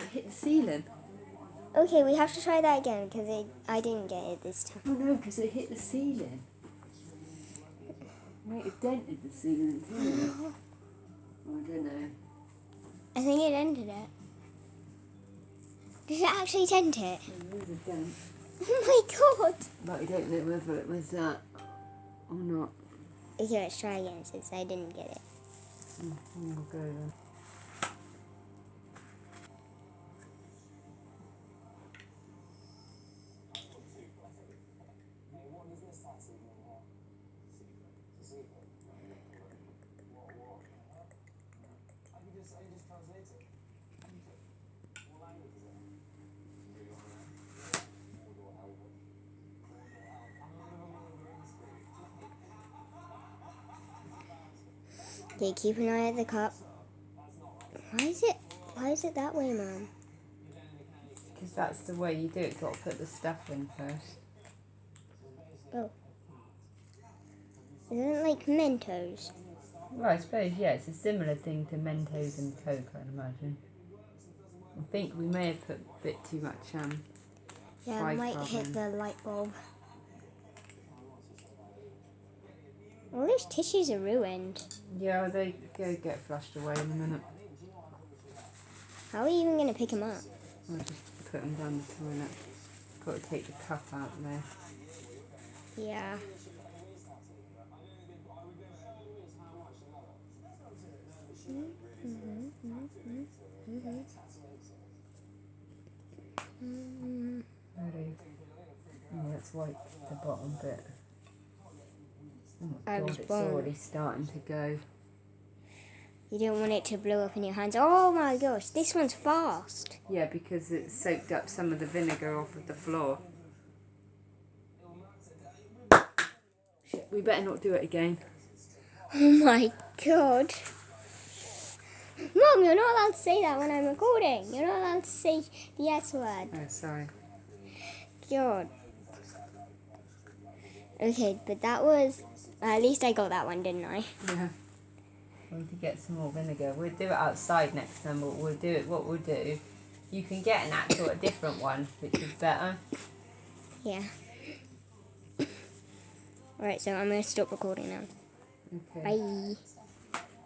It hit the ceiling. Okay, we have to try that again because I didn't get it this time. Oh no, because it hit the ceiling. Might have dented the ceiling too. I don't know. I think it dented it. Did it actually dent it? There is a dent. Oh my god! But I don't know whether it was that or not. Okay, let's try again since I didn't get it. We'll go then. Okay, keep an eye at the cup. Why is it that way, Mum? Because that's the way you do it. You've got to put the stuff in first. Oh. Isn't it like Mentos? Well, I suppose, yeah, it's a similar thing to Mentos and Coke, I'd imagine. I think we may have put a bit too much Yeah, it might hit the light bulb. All those tissues are ruined. Yeah, they go get flushed away in a minute. How are you even going to pick them up? I'll just put them down the toilet. Got to take the cup out there. Yeah. Ready? Oh, let's wipe the bottom bit. Oh I God, was it's born. already starting to go. You don't want it to blow up in your hands. Oh my gosh, this one's fast. Yeah, because it soaked up some of the vinegar off of the floor. Shit, we better not do it again. Oh my god. Mom, you're not allowed to say that when I'm recording. You're not allowed to say the S word. Oh, sorry. God. Okay, but that was... at least I got that one, didn't I? Yeah. We need to get some more vinegar. We'll do it outside next time, but we'll do it. What we'll do, you can get a different one, which is better. Yeah. Alright, so I'm going to stop recording now. Okay. Bye.